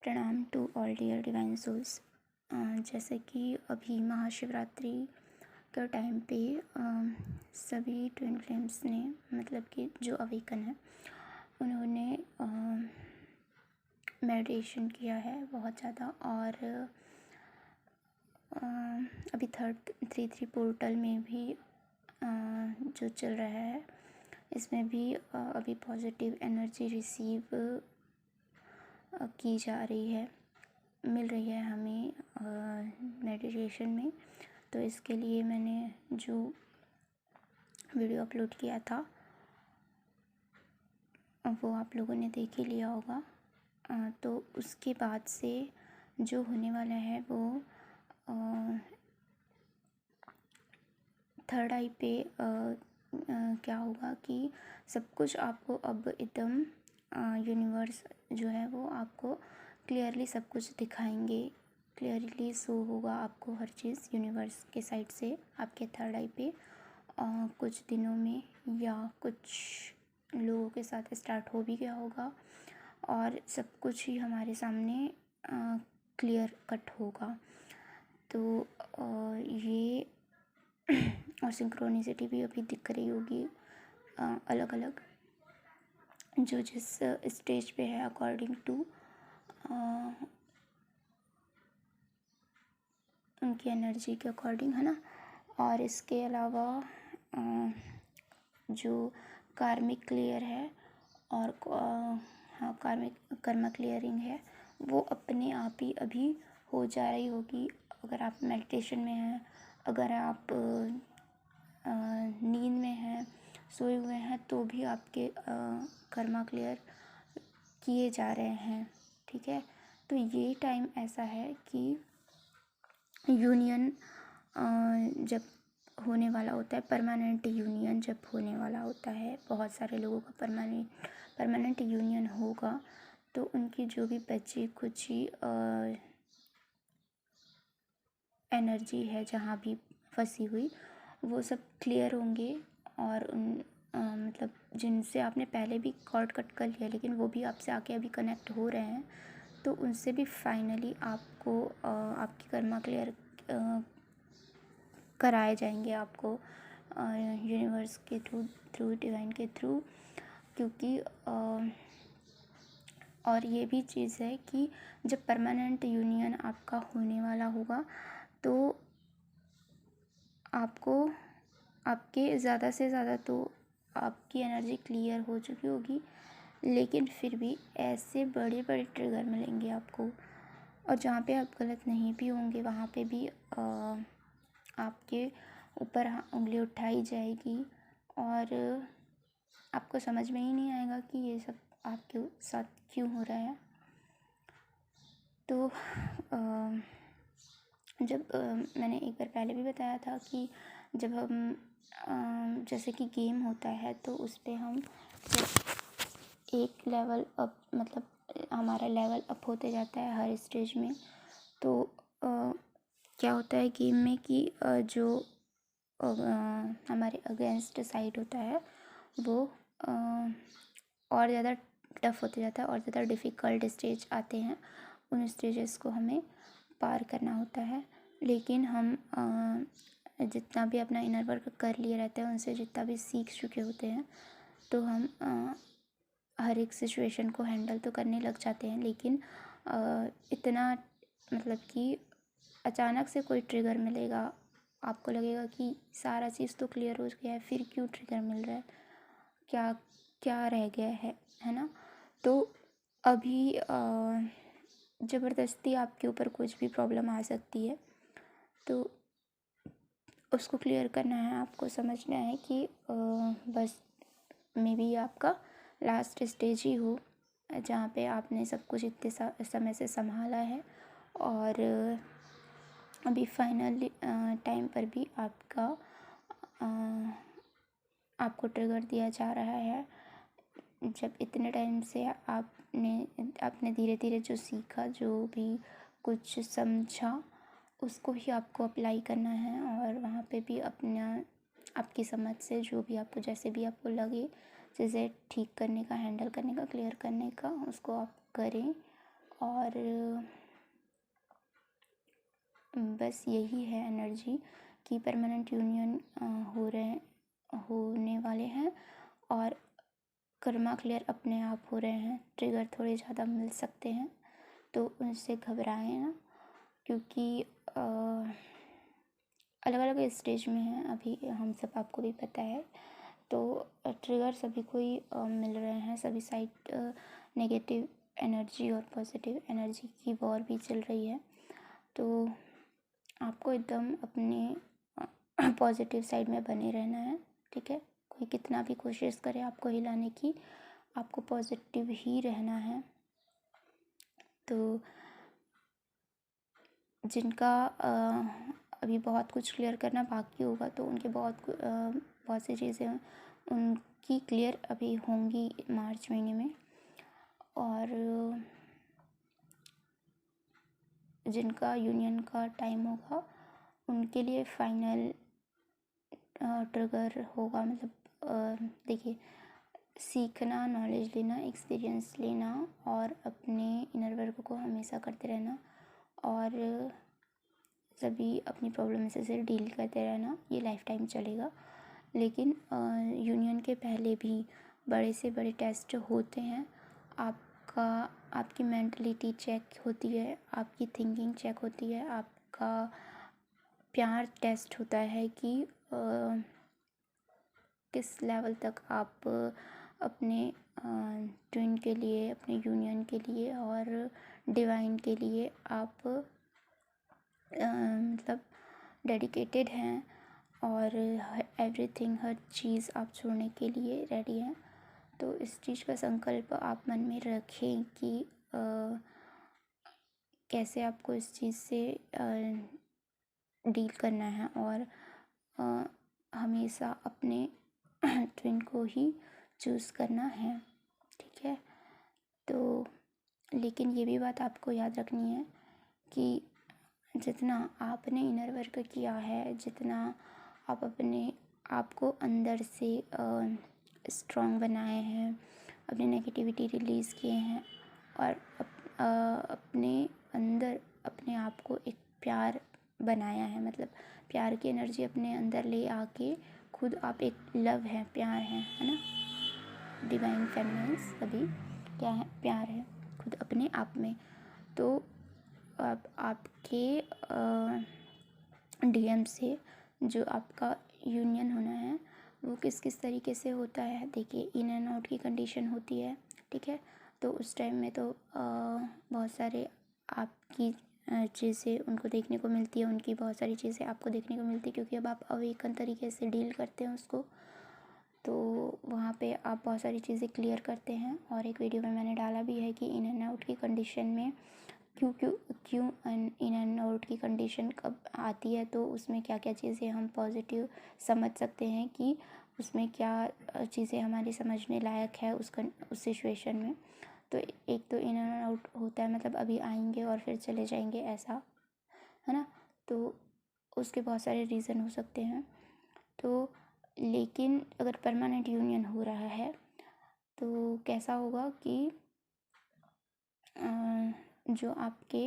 प्रणाम to all dear divine souls. जैसे कि अभी महाशिवरात्रि के टाइम पे सभी ट्विन फ्लेम्स ने मतलब कि जो अवेकन है उन्होंने मेडिटेशन किया है बहुत ज़्यादा। और अभी 3 पोर्टल में भी जो चल रहा है इसमें भी अभी पॉजिटिव एनर्जी रिसीव की जा रही है, मिल रही है हमें मेडिटेशन में। तो इसके लिए मैंने जो वीडियो अपलोड किया था वो आप लोगों ने देख ही लिया होगा। तो उसके बाद से जो होने वाला है वो थर्ड आई पे क्या होगा कि सब कुछ आपको अब एकदम यूनिवर्स जो है वो आपको क्लियरली सब कुछ दिखाएंगे, क्लियरली शो होगा आपको हर चीज़ यूनिवर्स के साइड से आपके थर्ड आई पे कुछ दिनों में, या कुछ लोगों के साथ स्टार्ट हो भी गया होगा और सब कुछ ही हमारे सामने क्लियर कट होगा। तो ये और सिंक्रोनिसिटी भी अभी दिख रही होगी अलग अलग, जो जिस स्टेज पे है अकॉर्डिंग टू उनकी एनर्जी के अकॉर्डिंग, है ना। और इसके अलावा जो कार्मिक क्लियर है और हाँ कार्मिक कर्मा क्लियरिंग है वो अपने आप ही अभी हो जा रही होगी। अगर आप मेडिटेशन में हैं, अगर आप नींद में हैं, सोए हुए हैं, तो भी आपके कर्मा क्लियर किए जा रहे हैं, ठीक है। तो ये टाइम ऐसा है कि यूनियन जब होने वाला होता है, परमानेंट यूनियन जब होने वाला होता है, बहुत सारे लोगों का परमानेंट यूनियन होगा, तो उनकी जो भी बची खुची एनर्जी है जहाँ भी फंसी हुई वो सब क्लियर होंगे। और उन मतलब जिनसे आपने पहले भी कॉर्ड कट कर लिया लेकिन वो भी आपसे आके अभी कनेक्ट हो रहे हैं, तो उनसे भी फाइनली आपको आपकी कर्मा क्लियर कराए जाएंगे आपको यूनिवर्स के थ्रू डिवाइन के थ्रू। क्योंकि और ये भी चीज़ है कि जब परमानेंट यूनियन आपका होने वाला होगा तो आपको आपके ज़्यादा से ज़्यादा तो आपकी एनर्जी क्लियर हो चुकी होगी, लेकिन फिर भी ऐसे बड़े बड़े ट्रिगर मिलेंगे आपको। और जहाँ पे आप गलत नहीं भी होंगे वहाँ पे भी आपके ऊपर उंगली उठाई जाएगी और आपको समझ में ही नहीं आएगा कि ये सब आपके साथ क्यों हो रहा है। तो जब मैंने एक बार पहले भी बताया था कि जब हम जैसे कि गेम होता है तो उस पर हम जब एक लेवल अप मतलब हमारा लेवल अप होते जाता है हर स्टेज में, तो क्या होता है गेम में कि जो हमारे अगेंस्ट साइड होता है वो और ज़्यादा टफ होते जाता है और ज़्यादा डिफ़िकल्ट स्टेज आते हैं। उन स्टेजेस को हमें पार करना होता है। लेकिन हम जितना भी अपना इनर वर्क कर लिए रहते हैं, उनसे जितना भी सीख चुके होते हैं, तो हम हर एक सिचुएशन को हैंडल तो करने लग जाते हैं। लेकिन इतना मतलब कि अचानक से कोई ट्रिगर मिलेगा, आपको लगेगा कि सारा चीज़ तो क्लियर हो गया है, फिर क्यों ट्रिगर मिल रहा है, क्या क्या रह गया है ना। तो अभी ज़बरदस्ती आपके ऊपर कुछ भी प्रॉब्लम आ सकती है, तो उसको क्लियर करना है। आपको समझना है कि बस मे बी आपका लास्ट स्टेज ही हो जहाँ पे आपने सब कुछ इतने समय से संभाला है और अभी फाइनल टाइम पर भी आपको ट्रिगर दिया जा रहा है। जब इतने टाइम से आपने धीरे धीरे जो सीखा, जो भी कुछ समझा, उसको ही आपको अप्लाई करना है। और वहाँ पे भी आपकी समझ से जो भी आपको जैसे भी आपको लगे चीज़ें ठीक करने का, हैंडल करने का, क्लियर करने का, उसको आप करें और बस यही है एनर्जी कि परमानेंट यूनियन होने वाले हैं और कर्मा क्लियर अपने आप हो रहे हैं। ट्रिगर थोड़े ज़्यादा मिल सकते हैं तो उनसे घबराएं ना, क्योंकि अलग अलग स्टेज में हैं अभी हम सब, आपको भी पता है। तो ट्रिगर सभी को ही मिल रहे हैं, सभी साइड नेगेटिव एनर्जी और पॉजिटिव एनर्जी की वॉर भी चल रही है। तो आपको एकदम अपने पॉजिटिव साइड में बने रहना है, ठीक है। कोई कितना भी कोशिश करे आपको हिलाने की, आपको पॉजिटिव ही रहना है। तो जिनका अभी बहुत कुछ क्लियर करना बाकी होगा तो उनके बहुत सी चीज़ें उनकी क्लियर अभी होंगी मार्च महीने में। और जिनका यूनियन का टाइम होगा उनके लिए फाइनल ट्रिगर होगा। मतलब देखिए, सीखना, नॉलेज लेना, एक्सपीरियंस लेना और अपने इनर वर्क को हमेशा करते रहना और सभी अपनी प्रॉब्लम से डील करते रहना, ये लाइफ टाइम चलेगा। लेकिन यूनियन के पहले भी बड़े से बड़े टेस्ट होते हैं। आपकी मेंटलिटी चेक होती है, आपकी थिंकिंग चेक होती है, आपका प्यार टेस्ट होता है कि किस लेवल तक आप अपने ट्विन के लिए, अपने यूनियन के लिए और डिवाइन के लिए आप मतलब डेडिकेटेड हैं और एवरीथिंग, हर चीज़ आप छोड़ने के लिए रेडी हैं। तो इस चीज़ का संकल्प आप मन में रखें कि कैसे आपको इस चीज़ से डील करना है और हमेशा अपने ट्विन को ही चूज़ करना है, ठीक है। तो लेकिन ये भी बात आपको याद रखनी है कि जितना आपने इनर वर्क किया है, जितना आप अपने आप को अंदर से स्ट्रॉन्ग बनाए हैं, अपनी नेगेटिविटी रिलीज़ किए हैं और अपने अंदर अपने आप को एक प्यार बनाया है, मतलब प्यार की एनर्जी अपने अंदर ले आके खुद आप एक लव है, प्यार है ना। डिवाइन फेमिनाइन्स सभी क्या है, प्यार है खुद अपने आप में। तो अब आपके डीएम से जो आपका यूनियन होना है वो किस किस तरीके से होता है, देखिए इन एंड आउट की कंडीशन होती है, ठीक है। तो उस टाइम में तो बहुत सारे आपकी चीज़ें उनको देखने को मिलती है, उनकी बहुत सारी चीज़ें आपको देखने को मिलती है, क्योंकि अब आप अवेकन तरीके से डील करते हैं उसको। तो वहाँ पे आप बहुत सारी चीज़ें क्लियर करते हैं और एक वीडियो में मैंने डाला भी है कि इन एंड आउट की कंडीशन में क्यों इन एंड आउट की कंडीशन कब आती है, तो उसमें क्या क्या चीज़ें हम पॉजिटिव समझ सकते हैं कि उसमें क्या चीज़ें हमारी समझने लायक है उस सिचुएशन में। तो एक तो इन एंड आउट होता है, मतलब अभी आएंगे और फिर चले जाएंगे, ऐसा है ना। तो उसके बहुत सारे रीज़न हो सकते हैं। तो लेकिन अगर परमानेंट यूनियन हो रहा है तो कैसा होगा कि जो आपके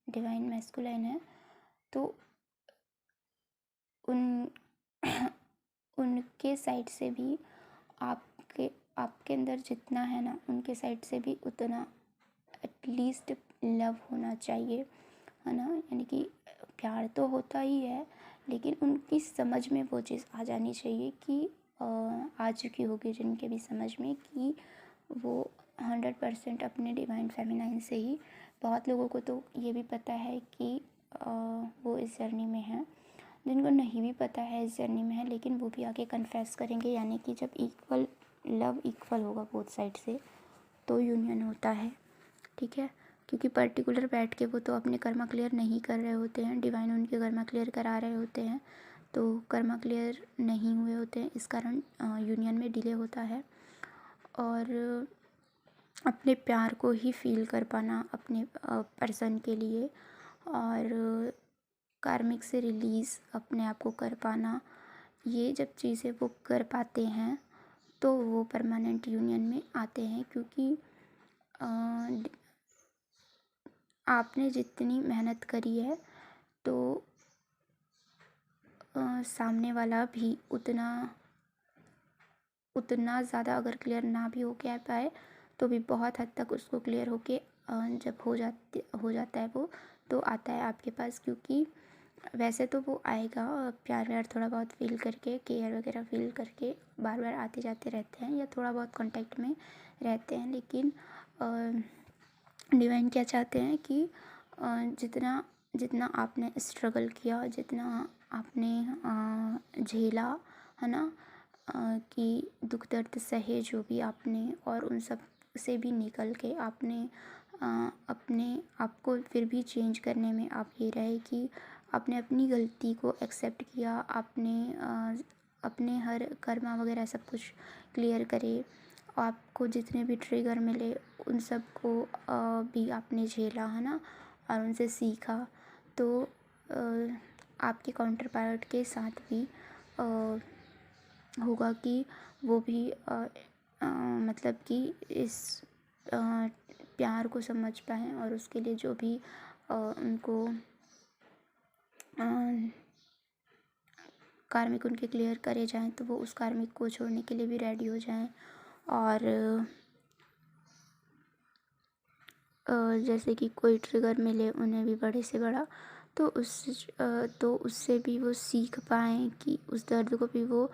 डिवाइन मैस्कुलाइन है तो उनके साइड से भी आपके अंदर जितना है ना, उनके साइड से भी उतना एटलीस्ट लव होना चाहिए, है ना। यानी कि प्यार तो होता ही है, लेकिन उनकी समझ में वो चीज़ आ जानी चाहिए कि आ चुकी होगी जिनके भी समझ में कि वो 100% अपने डिवाइन फेमिनाइन से ही। बहुत लोगों को तो ये भी पता है कि वो इस जर्नी में हैं, जिनको नहीं भी पता है इस जर्नी में है, लेकिन वो भी आके कन्फेस करेंगे। यानी कि जब इक्वल लव इक्वल होगा बोथ साइड से तो यूनियन होता है, ठीक है। क्योंकि पर्टिकुलर बैठ के वो तो अपने कर्मा क्लियर नहीं कर रहे होते हैं, डिवाइन उनके कर्मा क्लियर करा रहे होते हैं, तो कर्मा क्लियर नहीं हुए होते हैं, इस कारण यूनियन में डिले होता है। और अपने प्यार को ही फील कर पाना अपने पर्सन के लिए और कार्मिक से रिलीज़ अपने आप को कर पाना, ये जब चीज़ें वो कर पाते हैं तो वो परमानेंट यूनियन में आते हैं। क्योंकि आपने जितनी मेहनत करी है तो सामने वाला भी उतना ज़्यादा अगर क्लियर ना भी हो के पाए तो भी बहुत हद तक उसको क्लियर होके जब हो जाता है वो, तो आता है आपके पास। क्योंकि वैसे तो वो आएगा प्यार व्यार थोड़ा बहुत फील करके, केयर वगैरह फील करके बार बार आते जाते रहते हैं या थोड़ा बहुत कांटेक्ट में रहते हैं। लेकिन डिवाइन क्या चाहते हैं कि जितना जितना आपने स्ट्रगल किया, जितना आपने झेला, है ना, कि दुख दर्द सहे जो भी आपने, और उन सब से भी निकल के आपने अपने आप को फिर भी चेंज करने में आप ये रहे कि आपने अपनी गलती को एक्सेप्ट किया, आपने अपने हर कर्मा वगैरह सब कुछ क्लियर करे। आपको जितने भी ट्रिगर मिले उन सब को भी आपने झेला, है ना, और उनसे सीखा। तो आपके काउंटर पार्ट के साथ भी होगा कि वो भी मतलब कि इस प्यार को समझ पाएँ और उसके लिए जो भी उनको कार्मिक उनके क्लियर करे जाएँ तो वो उस कार्मिक को छोड़ने के लिए भी रेडी हो जाएँ। और जैसे कि कोई ट्रिगर मिले उन्हें भी बड़े से बड़ा, तो उससे भी वो सीख पाएँ कि उस दर्द को भी वो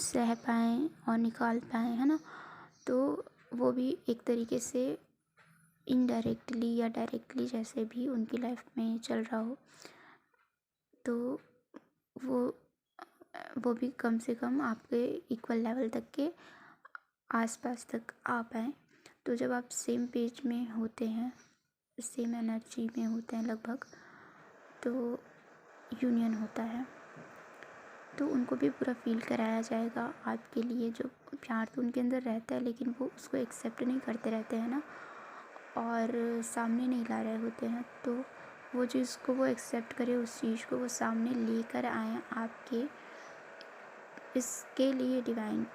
सह पाएँ और निकाल पाएँ, है ना। तो वो भी एक तरीके से इनडायरेक्टली या डायरेक्टली जैसे भी उनकी लाइफ में चल रहा हो, तो वो भी कम से कम आपके इक्वल लेवल तक के आसपास तक आ पाएँ। तो जब आप सेम पेज में होते हैं, सेम एनर्जी में होते हैं लगभग, तो यूनियन होता है। तो उनको भी पूरा फील कराया जाएगा आपके लिए। जो प्यार तो उनके अंदर रहता है लेकिन वो उसको एक्सेप्ट नहीं करते रहते हैं ना, और सामने नहीं ला रहे होते हैं। तो वो चीज़ को वो एक्सेप्ट करे, उस चीज़ को वो सामने लेकर आए आपके। इसके लिए डिवाइन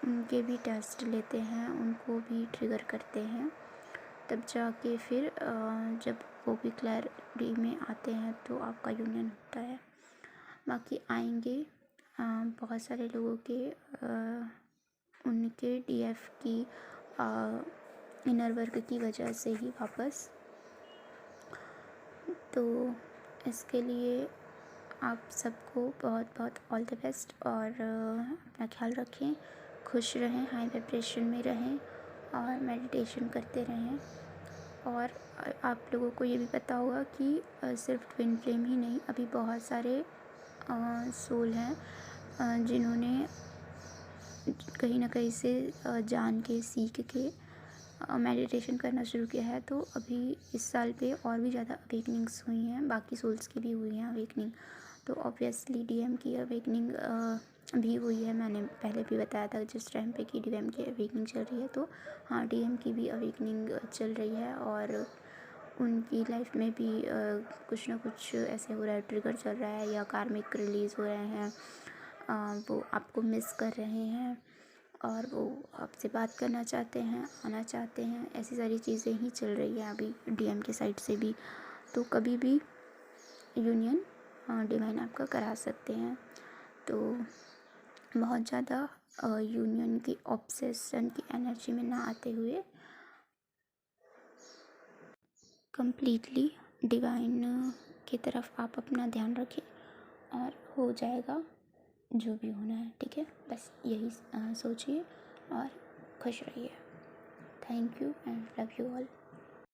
उनके भी टेस्ट लेते हैं, उनको भी ट्रिगर करते हैं, तब जाके फिर जब वो भी क्लैरिटी में आते हैं तो आपका यूनियन होता है। बाकी आएंगे बहुत सारे लोगों के उनके डीएफ की इनर वर्क की वजह से ही वापस। तो इसके लिए आप सबको बहुत बहुत ऑल द बेस्ट, और अपना ख्याल रखें, खुश रहें, हाई वाइब्रेशन में रहें और मेडिटेशन करते रहें। और आप लोगों को ये भी पता होगा कि सिर्फ ट्विन फ्लेम ही नहीं, अभी बहुत सारे सोल हैं जिन्होंने कहीं ना कहीं से जान के सीख के मेडिटेशन करना शुरू किया है। तो अभी इस साल पे और भी ज़्यादा अवेकनिंग्स हुई हैं, बाकी सोल्स की भी हुई हैं अवेकनिंग। तो ऑब्वियसली डीएम की अवेकनिंग भी हुई है, मैंने पहले भी बताया था जिस टाइम पे कि डीएम की अवेकनिंग चल रही है। तो हाँ, डीएम की भी अवेकनिंग चल रही है और उनकी लाइफ में भी कुछ ना कुछ ऐसे हो रहा है, ट्रिगर चल रहा है या कार्मिक रिलीज़ हो रहे हैं, वो आपको मिस कर रहे हैं और वो आपसे बात करना चाहते हैं, आना चाहते हैं। ऐसी सारी चीज़ें ही चल रही हैं अभी डीएम के साइड से भी। तो कभी भी यूनियन डिवाइन आपका करा सकते हैं। तो बहुत ज़्यादा यूनियन की ऑब्सेशन की एनर्जी में ना आते हुए कंप्लीटली डिवाइन की तरफ आप अपना ध्यान रखें और हो जाएगा जो भी होना है, ठीक है। बस यही सोचिए और खुश रहिए। Thank you and love you all.